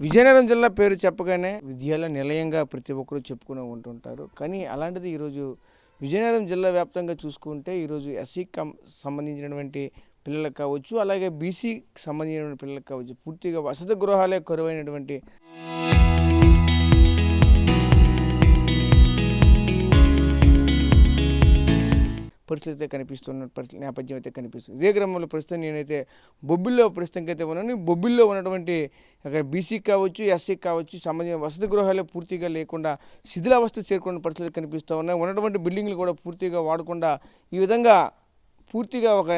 విజయనగరం జిల్లా పేరు చెప్పగానే విద్యాల నిలయంగా ప్రతి ఒక్కరూ చెప్పుకుని ఉంటుంటారు. కానీ అలాంటిది ఈరోజు విజయనగరం జిల్లా వ్యాప్తంగా చూసుకుంటే ఈరోజు ఎస్సీకి సంబంధించినటువంటి పిల్లలకు కావచ్చు, అలాగే బీసీకి సంబంధించినటువంటి పిల్లలకు కావచ్చు, పూర్తిగా వసతి గృహాలే కరువైనటువంటి పరిస్థితి అయితే కనిపిస్తున్న నేపథ్యం అయితే కనిపిస్తుంది. ఇదే క్రమంలో ప్రస్తుతం నేనైతే బొబ్బిల్లో ప్రస్తుతానికైతే ఉన్నాను. బొబ్బిల్లో ఉన్నటువంటి అక్కడ బీసీకి కావచ్చు, ఎస్సీకి కావచ్చు సంబంధించిన వసతి గృహాలే పూర్తిగా లేకుండా శిథిలావస్థ చేరుకున్న పరిస్థితులు కనిపిస్తూ ఉన్నాయి. ఉన్నటువంటి బిల్డింగ్లు కూడా పూర్తిగా వాడకుండా ఈ విధంగా పూర్తిగా ఒక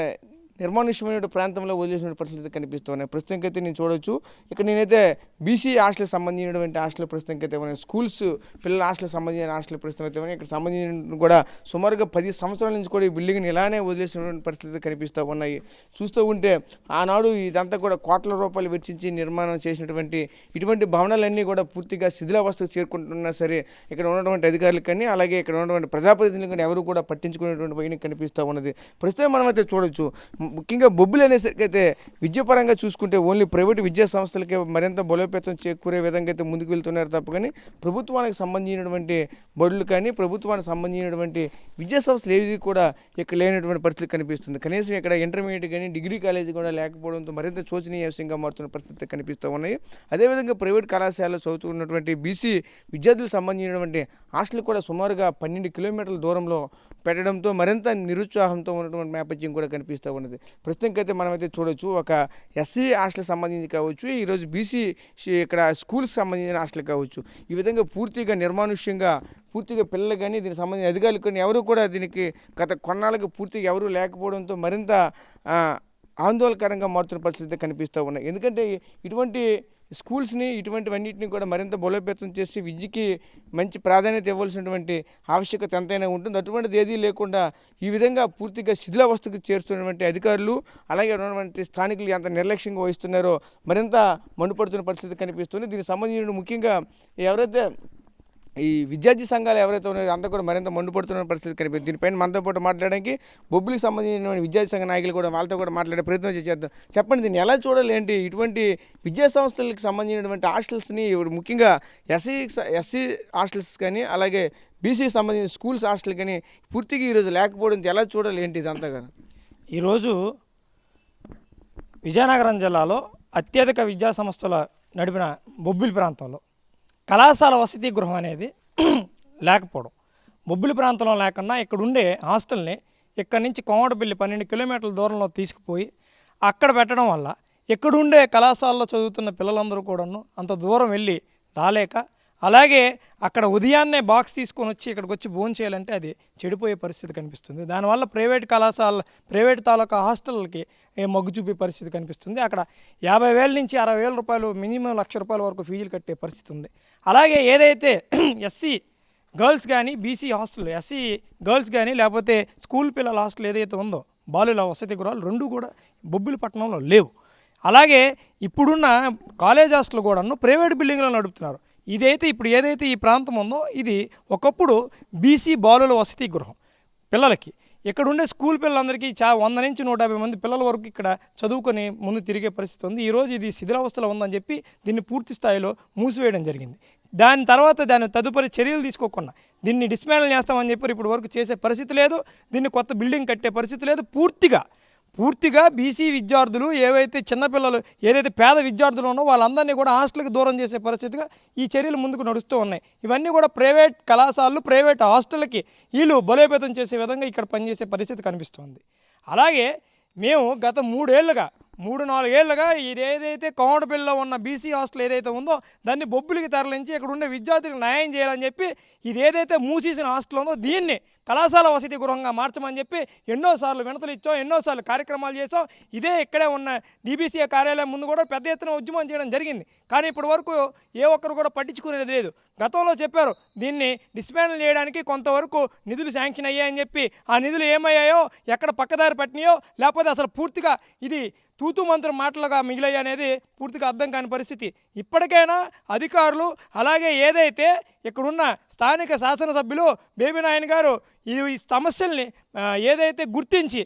నిర్మానుష్యమైన ప్రాంతంలో వదిలేసిన పరిస్థితి కనిపిస్తూ ఉన్నాయి. ప్రస్తుతానికైతే నేను చూడవచ్చు ఇక్కడ నేనైతే బీసీ హాస్టల్కి సంబంధించినటువంటి హాస్టల్ ప్రస్తుతానికైతే ఉన్నాయి. స్కూల్స్ పిల్లల హాస్టల్కి సంబంధించిన హాస్టల్ ప్రస్తుతం అయితే ఉన్నాయి. ఇక్కడ సంబంధించిన కూడా సుమారుగా 10 సంవత్సరాల నుంచి కూడా ఈ బిల్డింగ్ని ఇలానే వదిలేసినటువంటి పరిస్థితి కనిపిస్తూ ఉన్నాయి. చూస్తూ ఉంటే ఆనాడు ఇదంతా కూడా కోట్ల రూపాయలు వెచ్చించి నిర్మాణం చేసినటువంటి ఇటువంటి భవనాలన్నీ కూడా పూర్తిగా శిథిలావస్థకు చేరుకుంటున్నా సరే ఇక్కడ ఉన్నటువంటి అధికారులు కానీ అలాగే ఇక్కడ ఉన్నటువంటి ప్రజాప్రతినిధులు కానీ ఎవరు కూడా పట్టించుకునేటువంటి వైన కనిపిస్తూ ఉన్నది. ప్రస్తుతం మనమైతే చూడవచ్చు. ముఖ్యంగా బొబ్బిలి అనేసరికి అయితే విద్యాపరంగా చూసుకుంటే ఓన్లీ ప్రైవేటు విద్యా సంస్థలకే మరింత బలోపేతం చేకూరే విధంగా అయితే ముందుకు వెళ్తున్నారు తప్ప కానీ ప్రభుత్వానికి సంబంధించినటువంటి బడులు కానీ ప్రభుత్వానికి సంబంధించినటువంటి విద్యా సంస్థలు ఏవి కూడా ఇక్కడ లేనటువంటి పరిస్థితి కనిపిస్తుంది. కనీసం ఇక్కడ ఇంటర్మీడియట్ కానీ డిగ్రీ కాలేజీ కూడా లేకపోవడంతో మరింత శోచనీయాంశంగా మారుతున్న పరిస్థితి కనిపిస్తూ ఉన్నాయి. అదేవిధంగా ప్రైవేట్ కళాశాలలో చదువుతున్నటువంటి బీసీ విద్యార్థులకు సంబంధించినటువంటి హాస్టల్ కూడా సుమారుగా 12 కిలోమీటర్ల దూరంలో పెట్టడంతో మరింత నిరుత్సాహంతో ఉన్నటువంటి నేపథ్యం కూడా కనిపిస్తూ ఉన్నది. ప్రస్తుతానికైతే మనమైతే చూడవచ్చు ఒక ఎస్సీ హాస్టల్ సంబంధించి కావచ్చు, ఈరోజు బీసీ ఇక్కడ స్కూల్కి సంబంధించిన హాస్టల్ కావచ్చు, ఈ విధంగా పూర్తిగా నిర్మానుష్యంగా పూర్తిగా పిల్లలు కానీ దీనికి సంబంధించిన అధికారులు కానీ ఎవరు కూడా దీనికి గత కొన్నాళ్ళకి పూర్తిగా ఎవరు లేకపోవడంతో మరింత ఆందోళనకరంగా మారుతున్న పరిస్థితి కనిపిస్తూ ఉన్నాయి. ఎందుకంటే ఇటువంటి స్కూల్స్ని ఇటువంటివన్నింటినీ కూడా మరింత బలోపేతం చేసి విద్యకి మంచి ప్రాధాన్యత ఇవ్వాల్సినటువంటి ఆవశ్యకత ఎంతైనా ఉంటుంది. అటువంటిది ఏదీ లేకుండా ఈ విధంగా పూర్తిగా శిథిలావస్థకు చేరుతున్నటువంటి అధికారులు అలాగే ఉన్నటువంటి స్థానికులు ఎంత నిర్లక్ష్యంగా వహిస్తున్నారో మరింత మండిపడుతున్న పరిస్థితి కనిపిస్తుంది. దీనికి సంబంధించిన ముఖ్యంగా ఎవరైతే ఈ విద్యార్థి సంఘాలు ఎవరైతే ఉన్నారో అంతా కూడా మరింత మండిపడుతున్న పరిస్థితి కనిపిస్తుంది. దీనిపైన మనతో పాటు మాట్లాడడానికి బొబ్బిలికి సంబంధించిన విద్యార్థి సంఘ నాయకులు కూడా వాళ్ళతో కూడా మాట్లాడే ప్రయత్నం చేద్దాం. చెప్పండి, దీన్ని ఎలా చూడాలి ఏంటి? ఇటువంటి విద్యా సంస్థలకు సంబంధించినటువంటి హాస్టల్స్ని ముఖ్యంగా ఎస్సీ హాస్టల్స్ కానీ అలాగే బీసీకి సంబంధించిన స్కూల్స్ హాస్టల్ కానీ పూర్తిగా ఈరోజు లేకపోవడం ఎలా చూడాలి ఏంటి ఇదంతా కానీ? ఈరోజు విజయనగరం జిల్లాలో అత్యధిక విద్యా సంస్థల నడిపిన బొబ్బిలి ప్రాంతంలో కళాశాల వసతి గృహం అనేది లేకపోవడం, బొబ్బిలి ప్రాంతంలో లేకుండా ఇక్కడ ఉండే హాస్టల్ని ఇక్కడి నుంచి కోమటపల్లి 12 కిలోమీటర్ల దూరంలో తీసుకుపోయి అక్కడ పెట్టడం వల్ల ఇక్కడుండే కళాశాలలో చదువుతున్న పిల్లలందరూ కూడాను అంత దూరం వెళ్ళి రాలేక, అలాగే అక్కడ ఉదయాన్నే బాక్స్ తీసుకొని వచ్చి ఇక్కడికి వచ్చి భోజనం చేయాలంటే అది చెడిపోయే పరిస్థితి కనిపిస్తుంది. దానివల్ల ప్రైవేట్ తాలూకా హాస్టళ్ళకి మొగ్గు చూపే పరిస్థితి కనిపిస్తుంది. అక్కడ 50,000 నుంచి 60,000 రూపాయలు మినిమం ₹1,00,000 వరకు ఫీజులు కట్టే పరిస్థితి ఉంది. అలాగే ఏదైతే ఎస్సీ గర్ల్స్ కానీ బీసీ హాస్టల్ ఎస్సీ గర్ల్స్ కానీ లేకపోతే స్కూల్ పిల్లల హాస్టల్ ఏదైతే ఉందో బాలుల వసతి గృహాలు రెండు కూడా బొబ్బిలి పట్టణంలో లేవు. అలాగే ఇప్పుడున్న కాలేజ్ హాస్టల్ కూడాను ప్రైవేట్ బిల్డింగ్లో నడుపుతున్నారు. ఏదైతే ఈ ప్రాంతం ఉందో ఇది ఒకప్పుడు బీసీ బాలుల వసతి గృహం పిల్లలకి. ఇక్కడ ఉండే స్కూల్ పిల్లలందరికీ 100 నుంచి 150 మంది పిల్లల వరకు ఇక్కడ చదువుకొని ముందు తిరిగే పరిస్థితి ఉంది. ఈరోజు ఇది శిథిలావస్థలో ఉందని చెప్పి దీన్ని పూర్తి స్థాయిలో మూసివేయడం జరిగింది. దాని తర్వాత దాని తదుపరి చర్యలు తీసుకోకుండా దీన్ని డిస్మాంటిల్ చేస్తామని చెప్పి ఇప్పుడు వరకు చేసే పరిస్థితి లేదు. దీన్ని కొత్త బిల్డింగ్ కట్టే పరిస్థితి లేదు. పూర్తిగా బీసీ విద్యార్థులు ఏవైతే చిన్నపిల్లలు ఏదైతే పేద విద్యార్థులు ఉన్నో వాళ్ళందరినీ కూడా హాస్టల్కి దూరం చేసే పరిస్థితిగా ఈ చర్యలు ముందుకు నడుస్తూ ఉన్నాయి. ఇవన్నీ కూడా ప్రైవేట్ కళాశాలలు ప్రైవేట్ హాస్టల్కి వీళ్ళు బలోపేతం చేసే విధంగా ఇక్కడ పనిచేసే పరిస్థితి కనిపిస్తుంది. అలాగే మేము గత 3-4 ఏళ్ళుగా ఇదేదైతే కోమటపల్లిలో ఉన్న బీసీ హాస్టల్ ఏదైతే ఉందో దాన్ని బొబ్బిలికి తరలించి ఇక్కడ ఉండే విద్యార్థులకు న్యాయం చేయాలని చెప్పి ఇదేదైతే మూసేసిన హాస్టల్ ఉందో దీన్ని కళాశాల వసతి గృహంగా మార్చమని చెప్పి ఎన్నోసార్లు వినతులు ఇచ్చాం, ఎన్నోసార్లు కార్యక్రమాలు చేసాం. ఇక్కడే ఉన్న DBCA కార్యాలయం ముందు కూడా పెద్ద ఎత్తున ఉద్యమం చేయడం జరిగింది. కానీ ఇప్పటి వరకు ఏ ఒక్కరు కూడా పట్టించుకునేది లేదు. గతంలో చెప్పారు దీన్ని డిస్మాంటిల్ చేయడానికి కొంతవరకు నిధులు శాంక్షన్ అయ్యాయని చెప్పి, ఆ నిధులు ఏమయ్యాయో ఎక్కడ పక్కదారి పట్టినాయో లేకపోతే అసలు పూర్తిగా ఇది తూతు మంత్రం మాటలుగా మిగిలాయి అనేది పూర్తిగా అర్థం కాని పరిస్థితి. ఇప్పటికైనా అధికారులు అలాగే ఏదైతే ఇక్కడున్న స్థానిక శాసనసభ్యులు బేబీ నాయన్ గారు ఈ సమస్యల్ని ఏదైతే గుర్తించి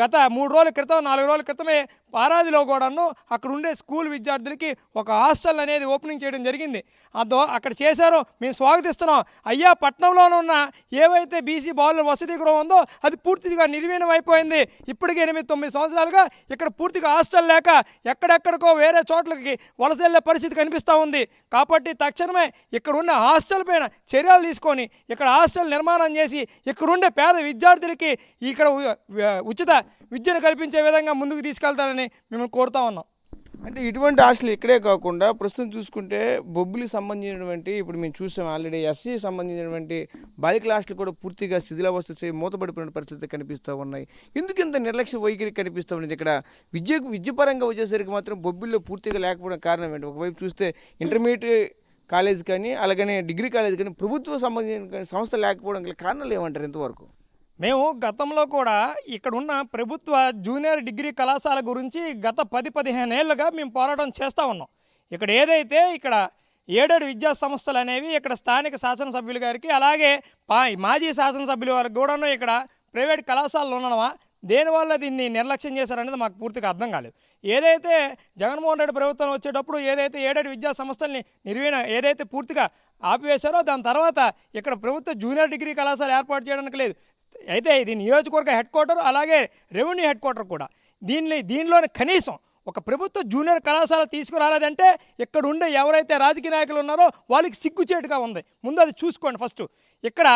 గత 3 రోజుల క్రితం 4 రోజుల క్రితమే పారాదిలో కూడాను అక్కడ ఉండే స్కూల్ విద్యార్థులకి ఒక హాస్టల్ అనేది ఓపెనింగ్ చేయడం జరిగింది. అక్కడ చేశారో మేము స్వాగతిస్తున్నాం. అయ్యా పట్టణంలోనే ఉన్న ఏవైతే బీసీ బాలుల వసతి గృహం ఉందో అది పూర్తిగా నిర్వీణం అయిపోయింది. ఇప్పటికే 8-9 సంవత్సరాలుగా ఇక్కడ పూర్తిగా హాస్టల్ లేక ఎక్కడెక్కడికో వేరే చోట్లకి వలస వెళ్ళే పరిస్థితి కనిపిస్తూ ఉంది. కాబట్టి తక్షణమే ఇక్కడ ఉన్న హాస్టల్ పైన చర్యలు తీసుకొని ఇక్కడ హాస్టల్ నిర్మాణం చేసి ఇక్కడ ఉండే పేద విద్యార్థులకి ఇక్కడ ఉచిత విద్యను కల్పించే విధంగా ముందుకు తీసుకెళ్తారని మేము కోరుతా ఉన్నాం. అంటే ఇటువంటి హాస్టల్ ఇక్కడే కాకుండా ప్రస్తుతం చూసుకుంటే బొబ్బిలికి సంబంధించినటువంటి ఇప్పుడు మేము చూసాం ఆల్రెడీ ఎస్సీ సంబంధించినటువంటి బాలికల హాస్టల్ కూడా పూర్తిగా శిథిలావస్థ మూతపడిపోయిన పరిస్థితి కనిపిస్తూ ఉన్నాయి. ఎందుకు ఇంత నిర్లక్ష్య వైఖరి కనిపిస్తూ ఉన్నది? ఇక్కడ విద్య పరంగా వచ్చేసరికి మాత్రం బొబ్బిల్లో పూర్తిగా లేకపోవడం కారణం ఏంటి? ఒకవైపు చూస్తే ఇంటర్మీడియట్ కాలేజ్ కానీ అలాగనే డిగ్రీ కాలేజ్ కానీ ప్రభుత్వ సంబంధించిన సంస్థ లేకపోవడం గల కారణాలు ఏమంటారు ఇంతవరకు? మేము గతంలో కూడా ఇక్కడ ఉన్న ప్రభుత్వ జూనియర్ డిగ్రీ కళాశాల గురించి గత 10-15 ఏళ్ళుగా మేము పోరాటం చేస్తూ ఉన్నాం. ఇక్కడ ఏదైతే ఇక్కడ 7 విద్యా సంస్థలు అనేవి ఇక్కడ స్థానిక శాసనసభ్యులు గారికి అలాగే మాజీ శాసనసభ్యుల వారికి కూడాను ఇక్కడ ప్రైవేట్ కళాశాలలు ఉండడమా దేనివల్ల దీన్ని నిర్లక్ష్యం చేశారనేది మాకు పూర్తిగా అర్థం కాలేదు. ఏదైతే జగన్మోహన్ రెడ్డి ప్రభుత్వం వచ్చేటప్పుడు ఏదైతే 7 విద్యా సంస్థల్ని ఏదైతే పూర్తిగా ఆపివేశారో దాని తర్వాత ఇక్కడ ప్రభుత్వ జూనియర్ డిగ్రీ కళాశాల ఏర్పాటు చేయడానికి లేదు. అయితే ఇది నియోజకవర్గ హెడ్ క్వార్టర్ అలాగే రెవెన్యూ హెడ్ క్వార్టర్ కూడా దీనిలోని కనీసం ఒక ప్రభుత్వ జూనియర్ కళాశాల తీసుకురాలేదంటే ఇక్కడ ఉండే ఎవరైతే రాజకీయ నాయకులు ఉన్నారో వాళ్ళకి సిగ్గుచేటుగా ఉంది. ముందు అది చూసుకోండి. ఫస్ట్ ఇక్కడ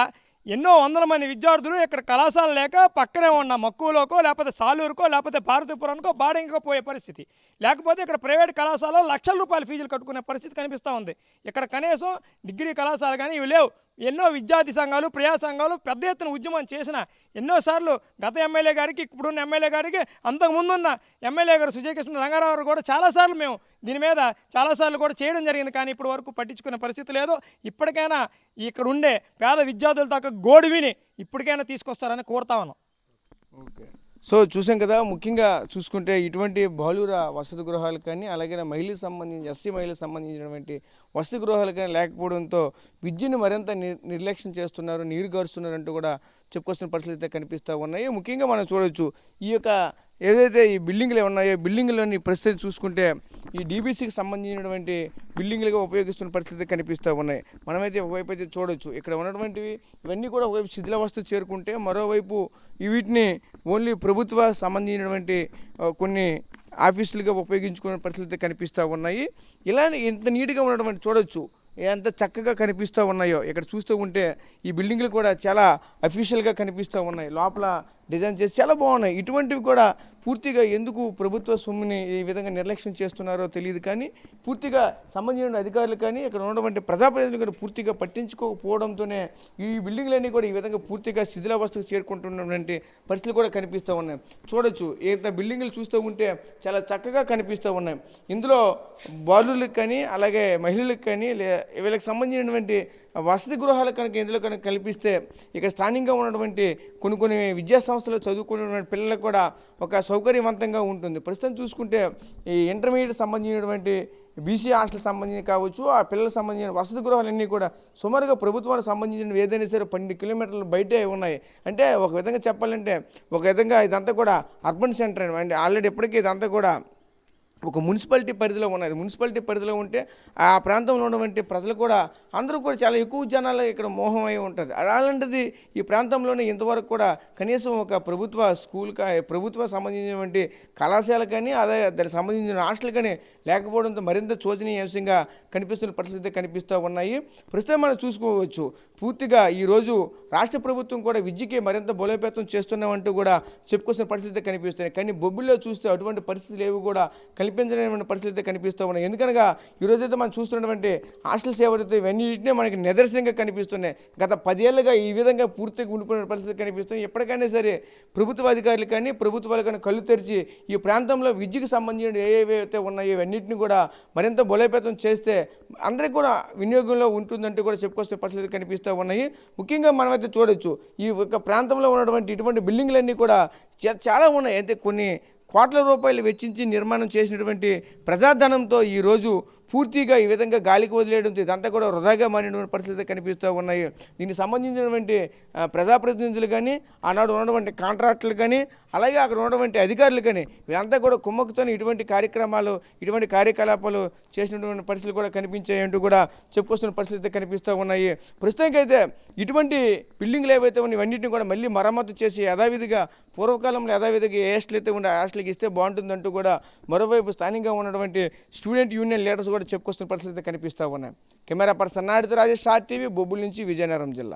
ఎన్నో వందల మంది విద్యార్థులు ఇక్కడ కళాశాల లేక పక్కనే ఉన్న మక్కువలోకో లేకపోతే సాలూరుకో లేకపోతే భారతీపురానికో బాడింగ్కో పోయే పరిస్థితి, లేకపోతే ఇక్కడ ప్రైవేట్ కళాశాలలో లక్షల రూపాయల ఫీజులు కట్టుకునే పరిస్థితి కనిపిస్తూ ఉంది. ఇక్కడ కనీసం డిగ్రీ కళాశాల కానీ ఇవి లేవు. ఎన్నో విద్యార్థి సంఘాలు ప్రజా సంఘాలు పెద్ద ఎత్తున ఉద్యమం చేసిన ఎన్నోసార్లు గత ఎమ్మెల్యే గారికి ఇప్పుడున్న ఎమ్మెల్యే గారికి అంతకుముందున్న ఎమ్మెల్యే గారు సుజయకృష్ణ రంగారావు కూడా చాలాసార్లు మేము దీని మీద చాలాసార్లు కూడా చేయడం జరిగింది. కానీ ఇప్పటి వరకు పట్టించుకునే పరిస్థితి లేదు. ఇప్పటికైనా ఇక్కడ ఉండే పేద విద్యార్థుల దాకా గోడు విని ఇప్పటికైనా తీసుకొస్తారని కోరుతా ఉన్నాం. ఓకే, సో చూసాం కదా, ముఖ్యంగా చూసుకుంటే ఇటువంటి బాలుర వసతి గృహాలు కానీ అలాగే మహిళలకు సంబంధించి ఎస్సీ మహిళలకు సంబంధించినటువంటి వసతి గృహాలు కానీ లేకపోవడంతో విద్యను మరింత నిర్లక్ష్యం చేస్తున్నారు, నీరు గారుస్తున్నారు అంటూ కూడా చెప్పుకొస్తున్న పరిస్థితులు అయితే కనిపిస్తూ ఉన్నాయి. ముఖ్యంగా మనం చూడవచ్చు ఈ యొక్క ఏదైతే ఈ బిల్డింగ్లు ఉన్నాయో బిల్డింగ్లోని పరిస్థితి చూసుకుంటే ఈ డీబీసీకి సంబంధించినటువంటి బిల్డింగ్లుగా ఉపయోగిస్తున్న పరిస్థితి కనిపిస్తూ ఉన్నాయి. మనమైతే ఒకవైపు అయితే చూడవచ్చు ఇక్కడ ఉన్నటువంటివి ఇవన్నీ కూడా ఒకవైపు శిథిలావస్థ చేరుకుంటే మరోవైపు వీటిని ఓన్లీ ప్రభుత్వ సంబంధించినటువంటి కొన్ని ఆఫీసులుగా ఉపయోగించుకునే పరిస్థితి కనిపిస్తూ ఉన్నాయి. ఇలానే ఇంత నీట్గా ఉన్నటువంటి చూడవచ్చు ఎంత చక్కగా కనిపిస్తూ ఉన్నాయో. ఇక్కడ చూస్తూ ఉంటే ఈ బిల్డింగ్లు కూడా చాలా అఫీషియల్గా కనిపిస్తూ ఉన్నాయి, లోపల డిజైన్ చేసి చాలా బాగున్నాయి. ఇటువంటివి కూడా పూర్తిగా ఎందుకు ప్రభుత్వ సొమ్ముని ఈ విధంగా నిర్లక్ష్యం చేస్తున్నారో తెలియదు. కానీ పూర్తిగా సంబంధించిన అధికారులు కానీ ఇక్కడ ఉన్నటువంటి ప్రజాప్రతినిధులు కూడా పూర్తిగా పట్టించుకోకపోవడంతోనే ఈ బిల్డింగ్లన్నీ కూడా ఈ విధంగా పూర్తిగా శిథిలావస్థకు చేరుకుంటున్నటువంటి పరిస్థితులు కూడా కనిపిస్తూ ఉన్నాయి. చూడొచ్చు ఇంత బిల్డింగ్లు చూస్తూ ఉంటే చాలా చక్కగా కనిపిస్తూ ఉన్నాయి. ఇందులో బాలులకు కానీ అలాగే మహిళలకు కానీ వీళ్ళకి సంబంధించినటువంటి వసతి గృహాలు కనుక ఇందులో కనుక కల్పిస్తే ఇక్కడ స్థానికంగా ఉన్నటువంటి కొన్ని విద్యా సంస్థలు చదువుకునే పిల్లలకు కూడా ఒక సౌకర్యవంతంగా ఉంటుంది. ప్రస్తుతం చూసుకుంటే ఈ ఇంటర్మీడియట్ సంబంధించినటువంటి బీసీ హాస్టల్ సంబంధించి కావచ్చు ఆ పిల్లలకు సంబంధించిన వసతి గృహాలన్నీ కూడా సుమారుగా ప్రభుత్వానికి సంబంధించిన ఏదైనా సరే 12 కిలోమీటర్లు బయటే ఉన్నాయి. అంటే ఒక విధంగా చెప్పాలంటే ఒక విధంగా ఇదంతా కూడా అర్బన్ సెంటర్ అండి. ఆల్రెడీ ఇప్పటికీ ఇదంతా కూడా ఒక మున్సిపాలిటీ పరిధిలో ఉన్నది. మున్సిపాలిటీ పరిధిలో ఉంటే ఆ ప్రాంతంలో ఉన్నటువంటి ప్రజలు కూడా అందరూ కూడా చాలా ఎక్కువ జనాలు ఇక్కడ మోహమై ఉంటుంది. అలాంటిది ఈ ప్రాంతంలోనే ఇంతవరకు కూడా కనీసం ఒక ప్రభుత్వ స్కూల్ ప్రభుత్వ సంబంధించినటువంటి కళాశాల కానీ అదే దానికి సంబంధించిన హాస్టల్ కానీ లేకపోవడంతో మరింత శోచనీయాంశంగా కనిపిస్తున్న పరిస్థితి కనిపిస్తూ ఉన్నాయి. ప్రస్తుతం మనం చూసుకోవచ్చు పూర్తిగా ఈరోజు రాష్ట్ర ప్రభుత్వం కూడా విద్యకి మరింత బలోపేతం చేస్తున్నామంటూ కూడా చెప్పుకొస్తున్న పరిస్థితి కనిపిస్తున్నాయి. కానీ బొబ్బిల్లో చూస్తే అటువంటి పరిస్థితులు ఏవి కూడా కల్పించలేని పరిస్థితి కనిపిస్తూ ఉన్నాయి. ఎందుకనగా ఈరోజైతే మనం చూస్తున్నటువంటి హాస్టల్స్ ఎవరైతే ఇవన్నిటినే మనకి నిదర్శనంగా కనిపిస్తున్నాయి. గత 10 ఏళ్ళుగా ఈ విధంగా పూర్తిగా ఉండిపోయిన పరిస్థితి కనిపిస్తుంది. ఎప్పటికైనా సరే ప్రభుత్వ అధికారులు కానీ ప్రభుత్వాలు కానీ కళ్ళు తెరిచి ఈ ప్రాంతంలో విద్యకు సంబంధించిన ఏవైతే ఉన్నాయో ఇవన్నింటినీ కూడా మరింత బలోపేతం చేస్తే అందరికీ కూడా వినియోగంలో ఉంటుందంటూ కూడా చెప్పుకొస్తే పరిస్థితి కనిపిస్తూ ఉన్నాయి. ముఖ్యంగా మనమైతే చూడొచ్చు ఈ యొక్క ప్రాంతంలో ఉన్నటువంటి ఇటువంటి బిల్డింగ్లన్నీ కూడా చాలా ఉన్నాయి. అయితే కొన్ని కోట్ల రూపాయలు వెచ్చించి నిర్మాణం చేసినటువంటి ప్రజాధనంతో ఈరోజు పూర్తిగా ఈ విధంగా గాలికి వదిలేయడంతో ఇదంతా కూడా వృధాగా మారినటువంటి పరిస్థితి కనిపిస్తూ ఉన్నాయి. దీనికి సంబంధించినటువంటి ప్రజాప్రతినిధులు కానీ ఆనాడు ఉన్నటువంటి కాంట్రాక్టులు కానీ అలాగే అక్కడ ఉన్నటువంటి అధికారులు కానీ వీళ్ళంతా కూడా కుమ్మక్కుతో ఇటువంటి కార్యక్రమాలు ఇటువంటి కార్యకలాపాలు చేసినటువంటి పరిస్థితులు కూడా కనిపించాయంటూ కూడా చెప్పుకొస్తున్న పరిస్థితి కనిపిస్తూ ఉన్నాయి. ప్రస్తుతానికైతే ఇటువంటి బిల్డింగ్లు ఏవైతే ఉన్నాయి ఇవన్నింటినీ కూడా మళ్ళీ మరమ్మతు చేసి యథావిధిగా పూర్వకాలంలో యథావిధిగా ఏ హాస్టల్ అయితే ఉండే ఆ హాస్టల్కి ఇస్తే బాగుంటుందంటూ కూడా మరోవైపు స్థానికంగా ఉన్నటువంటి స్టూడెంట్ యూనియన్ లీడర్స్ కూడా చెప్పుకొస్తున్న పరిస్థితి కనిపిస్తూ ఉన్నాయి. కెమెరా పర్సన్ నాయుడుతో రాజేష్, RTV, బొబ్బుల నుంచి, విజయనగరం జిల్లా.